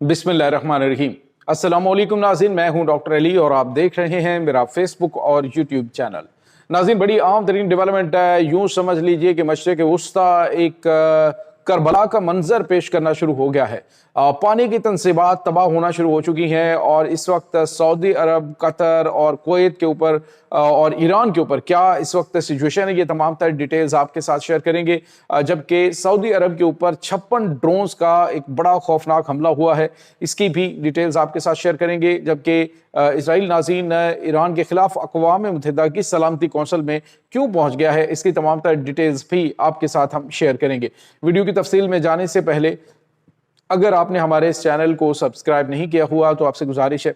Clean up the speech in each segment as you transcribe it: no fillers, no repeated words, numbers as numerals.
बिस्मिल्लाहिर्रहमानिर्रहीम। अस्सलाम वालेकुम नाज़रीन, मैं हूं डॉक्टर अली और आप देख रहे हैं मेरा फेसबुक और यूट्यूब चैनल। नाज़रीन, बड़ी आम तरीन डेवलपमेंट है। यूं समझ लीजिए कि मशरिक़ वुस्ता एक करबला का मंजर पेश करना शुरू हो गया है। पानी की तनसीबात तबाह होना शुरू हो चुकी हैं और इस वक्त सऊदी अरब, कतर और कुवैत के ऊपर और ईरान के ऊपर क्या इस वक्त सिचुएशन है, ये तमाम तर डिटेल्स आपके साथ शेयर करेंगे। जबकि सऊदी अरब के ऊपर 56 ड्रोन्स का एक बड़ा खौफनाक हमला हुआ है, इसकी भी डिटेल्स आपके साथ शेयर करेंगे। जबकि इजराइल नाज़रीन ईरान के खिलाफ अक़वाम मुत्तहिदा की सलामती कौंसिल में क्यों पहुंच गया है, इसकी तमाम तर डिटेल्स भी आपके साथ हम शेयर करेंगे। वीडियो की तफसील में जाने से पहले अगर आपने हमारे इस चैनल को सब्सक्राइब नहीं किया हुआ तो आपसे गुजारिश है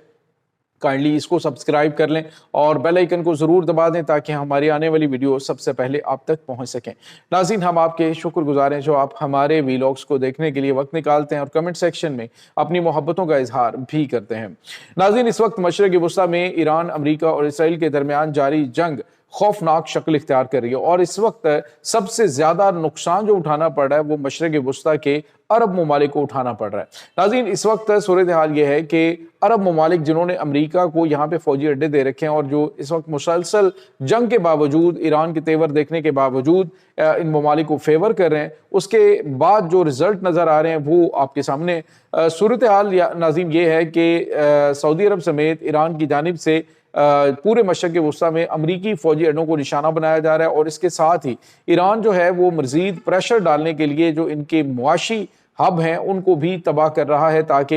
काइंडली इसको सब्सक्राइब कर लें और बेल आइकन को ज़रूर दबा दें ताकि हमारी आने वाली वीडियो सबसे पहले आप तक पहुंच सकें। नाज़रीन, हम आपके शुक्रगुजार हैं जो आप हमारे वीलॉग्स को देखने के लिए वक्त निकालते हैं और कमेंट सेक्शन में अपनी मोहब्बतों का इजहार भी करते हैं। नाज़रीन, इस वक्त मशरिक़ वुस्ता में ईरान, अमरीका और इसराइल के दरमियान जारी जंग खौफनाक शक्ल इख्तियार कर रही है और इस वक्त सबसे ज्यादा नुकसान जो उठाना पड़ रहा है वो मशरिक़ वुस्ता के अरब ममालिक को उठाना पड़ रहा है। नाज़रीन, इस वक्त सूरत हाल ये है कि अरब ममालिक जिन्होंने अमरीका को यहाँ पे फौजी अड्डे दे रखे हैं और जो इस वक्त मुसलसल जंग के बावजूद, ईरान के तेवर देखने के बावजूद इन ममालिक को फेवर कर रहे हैं, उसके बाद जो रिजल्ट नजर आ रहे हैं वो आपके सामने। सूरत हाल नाज़रीन ये है कि सऊदी अरब समेत ईरान की जानिब से पूरे मशरिक़ वुस्ता में अमरीकी फौजी अड्डों को निशाना बनाया जा रहा है और इसके साथ ही ईरान जो है वो मज़ीद प्रेशर डालने के लिए जो इनके मुआशी हब हैं उनको भी तबाह कर रहा है ताकि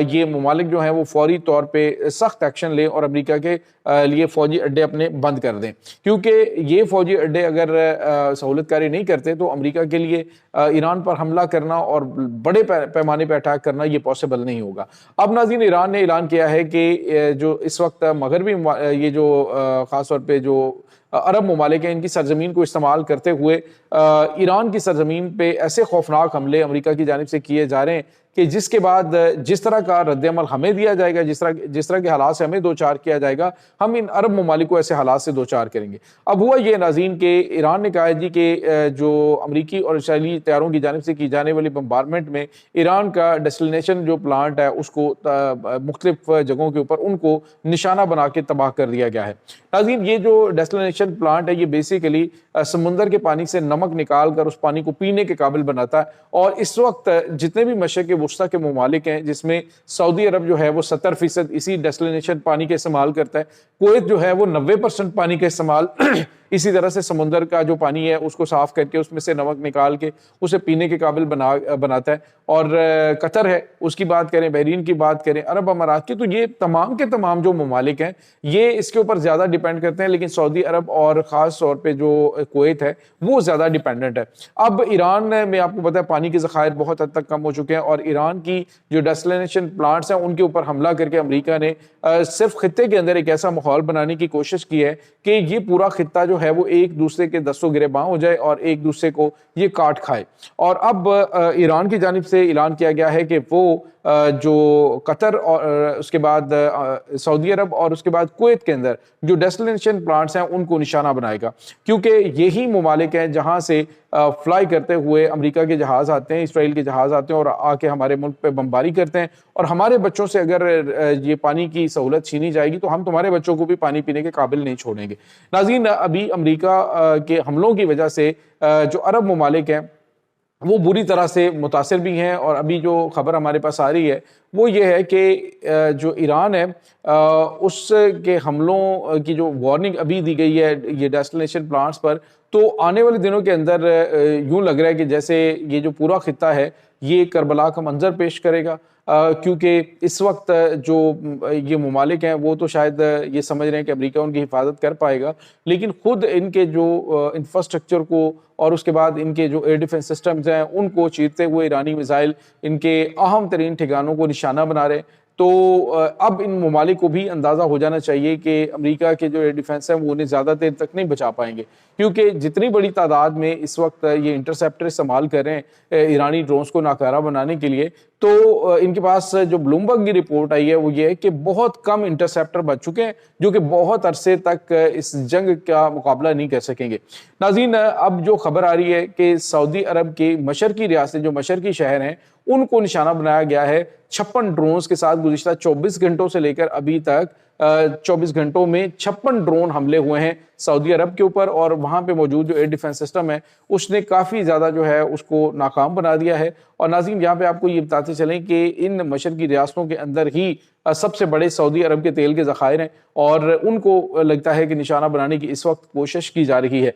ये ममालिक जो हैं वो फौरी तौर पे सख्त एक्शन लें और अमेरिका के लिए फौजी अड्डे अपने बंद कर दें, क्योंकि ये फौजी अड्डे अगर सहूलतकारी नहीं करते तो अमेरिका के लिए ईरान पर हमला करना और बड़े पैमाने पर अटैक करना ये पॉसिबल नहीं होगा। अब नाज़रीन, ईरान ने ऐलान किया है कि जो इस वक्त मगरबी ये जो ख़ास तौर पर जो अरब ममालिक हैं इनकी सरजमीन को इस्तेमाल करते हुए ईरान की सरजमीन पे ऐसे खौफनाक हमले अमेरिका की जानिब से किए जा रहे हैं कि जिसके बाद जिस तरह का रद्द-ए-अमल हमें दिया जाएगा, जिस तरह के हालात से हमें दो चार किया जाएगा, हम इन अरब ममालिक को ऐसे हालात से दो चार करेंगे। अब हुआ ये नाज़रीन के ईरान ने कहा है जी कि जो अमरीकी और इसराइली तैयारों की जानिब से की जाने वाली बम्बारमेंट में ईरान का डेस्टिनेशन जो प्लांट है उसको मुख्तलिफ जगहों के ऊपर उनको निशाना बना के तबाह कर दिया गया है। नाज़रीन, ये जो डेस्टिनेशन प्लांट है ये बेसिकली समुंदर के पानी से नमक निकाल कर उस पानी को पीने के काबिल बनाता है और इस वक्त जितने भी मशरिक़ वुस्ता के ममालिक हैं जिसमें सऊदी अरब जो है वो 70% इसी डेस्टिनेशन पानी का इस्तेमाल करता है, कुवैत जो है वो 90% पानी का इस्तेमाल इसी तरह से समुंदर का जो पानी है उसको साफ करके उसमें से नमक निकाल के उसे पीने के काबिल बनाता है। और कतर है, उसकी बात करें, बहरीन की बात करें, अरब अमारात की, तो ये तमाम के तमाम जो ममालिक हैं ये इसके ऊपर ज़्यादा डिपेंड करते हैं, लेकिन सऊदी अरब और ख़ास तौर पे जो कुवैत है वो ज़्यादा डिपेंडेंट है। अब ईरान में आपको पता है पानी के ज़खायर बहुत हद तक कम हो चुके हैं और ईरान की जो डेस्टिनेशन प्लांट्स हैं उनके ऊपर हमला करके अमेरिका ने सिर्फ खित्ते के अंदर एक ऐसा माहौल बनाने की कोशिश की है कि ये पूरा खित्ता जो है वो एक दूसरे के दस्तों गिरेबां हो जाए और एक दूसरे को ये काट खाए। और अब ईरान की जानिब से ऐलान किया गया है कि वो जो कतर और उसके बाद सऊदी अरब और उसके बाद कुवैत के अंदर जो डेस्टिनेशन प्लांट्स हैं उनको निशाना बनाएगा, क्योंकि यही ममालिक हैं जहां से फ्लाई करते हुए अमेरिका के जहाज़ आते हैं, इसराइल के जहाज़ आते हैं और आके हमारे मुल्क पे बमबारी करते हैं। और हमारे बच्चों से अगर ये पानी की सहूलत छीनी जाएगी तो हम तुम्हारे बच्चों को भी पानी पीने के काबिल नहीं छोड़ेंगे। नाज़रीन, अभी अमेरिका के हमलों की वजह से जो अरब ममालिक हैं वो बुरी तरह से मुतासिर भी हैं और अभी जो खबर हमारे पास आ रही है वो ये है कि जो ईरान है उसके हमलों की जो वार्निंग अभी दी गई है ये डेस्टिनेशन प्लांट्स पर, तो आने वाले दिनों के अंदर यूं लग रहा है कि जैसे ये जो पूरा खित्ता है ये करबला का मंजर पेश करेगा, क्योंकि इस वक्त जो ये ममालिक हैं वो तो शायद ये समझ रहे हैं कि अमेरिका उनकी हिफाजत कर पाएगा, लेकिन खुद इनके जो इंफ्रास्ट्रक्चर को और उसके बाद इनके जो एयर डिफेंस सिस्टम्स हैं उनको चीरते हुए ईरानी मिसाइल इनके अहम तरीन ठिकानों को निशाना बना रहे। तो अब इन ममालिक को भी अंदाज़ा हो जाना चाहिए कि अमेरिका के जो एयर डिफेंस हैं वो उन्हें ज़्यादा देर तक नहीं बचा पाएंगे, क्योंकि जितनी बड़ी तादाद में इस वक्त ये इंटरसेप्टर इस्तेमाल कर रहे हैं ईरानी ड्रोन्स को नाकारा बनाने के लिए, तो इनके पास जो ब्लूमबर्ग की रिपोर्ट आई है वो ये है कि बहुत कम इंटरसेप्टर बच चुके हैं जो कि बहुत अरसे तक इस जंग का मुकाबला नहीं कर सकेंगे। नाज़रीन, अब जो खबर आ रही है कि सऊदी अरब के मशरकी रियासत जो मशरकी शहर हैं ان کو نشانہ بنایا گیا ہے 56 ڈرونز کے ساتھ گزشتہ 24 گھنٹوں سے لے کر ابھی تک 24 گھنٹوں میں 56 ڈرون حملے ہوئے ہیں سعودی عرب کے اوپر، اور وہاں پہ موجود جو ایئر ڈیفنس سسٹم ہے اس نے کافی زیادہ جو ہے اس کو ناکام بنا دیا ہے۔ اور ناظرین یہاں پہ آپ کو یہ بتاتے چلیں کہ ان مشرقی ریاستوں کے اندر ہی سب سے بڑے سعودی عرب کے تیل کے ذخائر ہیں، اور ان کو لگتا ہے کہ نشانہ بنانے کی اس وقت کوشش کی جا رہی ہے۔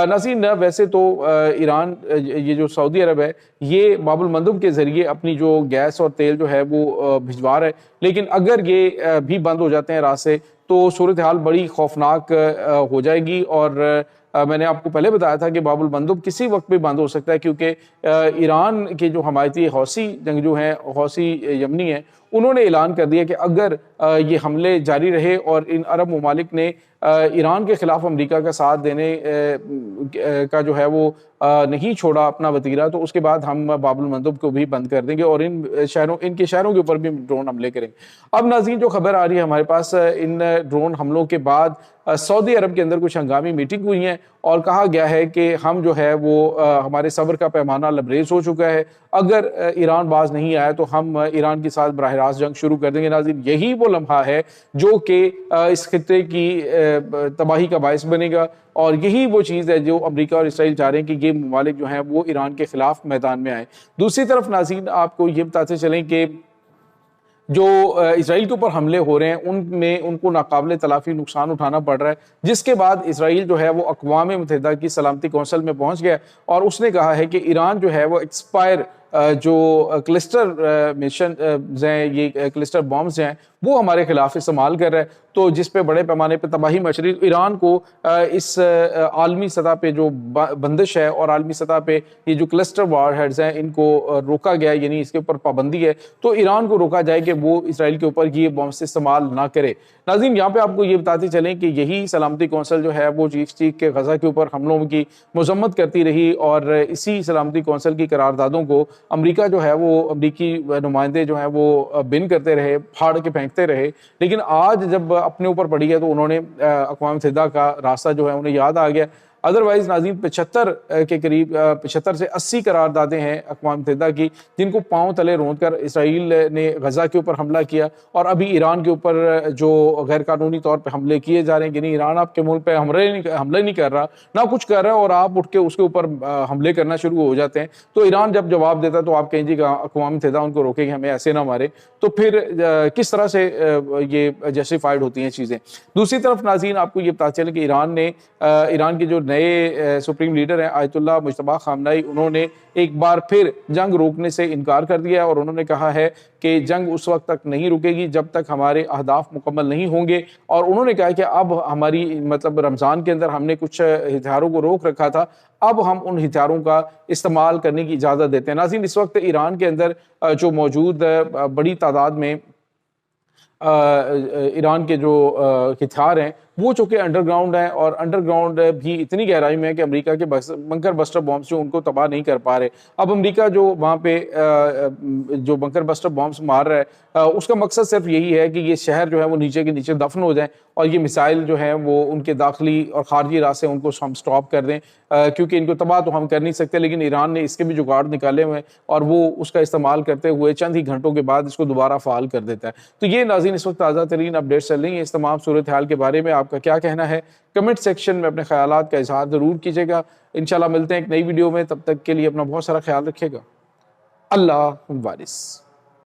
ناظرین ویسے تو ایران، یہ جو سعودی عرب ہے، یہ باب المندب کے ذریعے اپنی جو گیس اور تیل جو ہے وہ بھجوا رہا ہے، لیکن اگر یہ بھی بند ہو جاتے ہیں راہ سے تو صورتحال بڑی خوفناک ہو جائے گی۔ اور میں نے آپ کو پہلے بتایا تھا کہ باب المندب کسی وقت بھی بند ہو سکتا ہے، کیونکہ ایران کے جو حمایتی حوثی جنگجو ہیں، حوثی یمنی ہیں، انہوں نے اعلان کر دیا کہ اگر یہ حملے جاری رہے اور ان عرب ممالک نے ایران کے خلاف امریکہ کا ساتھ دینے کا جو ہے وہ نہیں چھوڑا اپنا وتیرہ، تو اس کے بعد ہم باب المندب کو بھی بند کر دیں گے اور ان کے شہروں کے اوپر بھی ڈرون حملے کریں گے۔ اب ناظرین جو خبر آ رہی ہے ہمارے پاس، ان ڈرون حملوں کے بعد سعودی عرب کے اندر کچھ ہنگامی میٹنگ ہوئی ہیں اور کہا گیا ہے کہ ہم جو ہے وہ ہمارے صبر کا پیمانہ لبریز ہو چکا ہے، اگر ایران باز نہیں آیا تو ہم ایران کے ساتھ براہ راست جنگ شروع کر دیں گے۔ ناظرین یہی وہ لمحہ ہے جو کہ اس خطے کی تباہی کا باعث بنے گا، اور یہی وہ چیز ہے جو امریکہ اور اسرائیل چاہ رہے ہیں کہ یہ ممالک جو ہیں وہ ایران کے خلاف میدان میں آئیں۔ دوسری طرف ناظرین آپ کو یہ بتاتے چلیں کہ جو اسرائیل کے اوپر حملے ہو رہے ہیں ان میں ان کو ناقابل تلافی نقصان اٹھانا پڑ رہا ہے، جس کے بعد اسرائیل جو ہے وہ اقوام متحدہ کی سلامتی کونسل میں پہنچ گیا اور اس نے کہا ہے کہ ایران جو ہے وہ ایکسپائر جو کلسٹر مشنز ہیں، یہ کلسٹر بامز ہیں، وہ ہمارے خلاف استعمال کر رہا ہے، تو جس پہ بڑے پیمانے پہ تباہی مچ رہی۔ ایران کو اس عالمی سطح پہ جو بندش ہے اور عالمی سطح پہ یہ جو کلسٹر وار ہیڈز ہیں ان کو روکا گیا ہے، یعنی اس کے اوپر پابندی ہے، تو ایران کو روکا جائے کہ وہ اسرائیل کے اوپر یہ بامز استعمال نہ کرے۔ ناظرین یہاں پہ آپ کو یہ بتاتے چلیں کہ یہی سلامتی کونسل جو ہے وہ چیخ کے غزہ کے اوپر حملوں کی مذمت کرتی رہی، اور اسی سلامتی کونسل کی قراردادوں کو امریکہ جو ہے وہ امریکی نمائندے جو ہیں وہ بن کرتے رہے، پھاڑ کے پھینکتے رہے، لیکن آج جب اپنے اوپر پڑی ہے تو انہوں نے اقوام متحدہ کا راستہ جو ہے انہیں یاد آ گیا۔ ادروائز ناظرین 75 کے قریب 75 سے 80 قراردادیں ہیں اقوام متحدہ کی جن کو پاؤں تلے روند کر اسرائیل نے غزہ کے اوپر حملہ کیا، اور ابھی ایران کے اوپر جو غیر قانونی طور پہ حملے کیے جا رہے ہیں، یعنی ایران آپ کے ملک پہ حملے نہیں کر رہا، نہ کچھ کر رہا ہے، اور آپ اٹھ کے اس کے اوپر حملے کرنا شروع ہو جاتے ہیں، تو ایران جب جواب دیتا ہے تو آپ کہیں جی اقوام متحدہ ان کو روکے کہ ہمیں ایسے نہ مارے، تو پھر کس طرح سے یہ جسٹیفائڈ ہوتی ہیں چیزیں۔ دوسری طرف ناظرین آپ کو یہ پتہ چلے کہ ایران کے جو نئے سپریم لیڈر ہیں آیت اللہ مجتبی خامنائی، انہوں نے ایک بار پھر جنگ روکنے سے انکار کر دیا ہے، اور انہوں نے کہا ہے کہ جنگ اس وقت تک نہیں رکے گی جب تک ہمارے اہداف مکمل نہیں ہوں گے، اور انہوں نے کہا کہ اب ہماری رمضان کے اندر ہم نے کچھ ہتھیاروں کو روک رکھا تھا، اب ہم ان ہتھیاروں کا استعمال کرنے کی اجازت دیتے ہیں۔ ناظرین اس وقت ایران کے اندر جو موجود بڑی تعداد میں ایران کے جو ہتھیار ہیں وہ چونکہ انڈر گراؤنڈ ہیں، اور انڈر گراؤنڈ بھی اتنی گہرائی میں ہے کہ امریکہ کے بنکر بسٹر بامز جو ان کو تباہ نہیں کر پا رہے۔ اب امریکہ جو وہاں پہ جو بنکر بسٹر بامز مار رہا ہے اس کا مقصد صرف یہی ہے کہ یہ شہر جو ہے وہ نیچے کے نیچے دفن ہو جائیں، اور یہ میسائل جو ہیں وہ ان کے داخلی اور خارجی راستے ان کو ہم سٹاپ کر دیں، کیونکہ ان کو تباہ تو ہم کر نہیں سکتے، لیکن ایران نے اس کے بھی جگاڑ نکالے ہوئے ہیں اور وہ اس کا استعمال کرتے ہوئے چند ہی گھنٹوں کے بعد اس کو دوبارہ فعال کر دیتا ہے۔ تو یہ ناظرین اس وقت تازہ ترین اپڈیٹس چل رہی ہیں، اس تمام صورتحال کے بارے میں آپ کا کیا کہنا ہے؟ کمنٹ سیکشن میں اپنے خیالات کا اظہار ضرور کیجیے گا۔ انشاءاللہ ملتے ہیں ایک نئی ویڈیو میں، تب تک کے لیے اپنا بہت سارا خیال رکھیے گا۔ اللہ وارث۔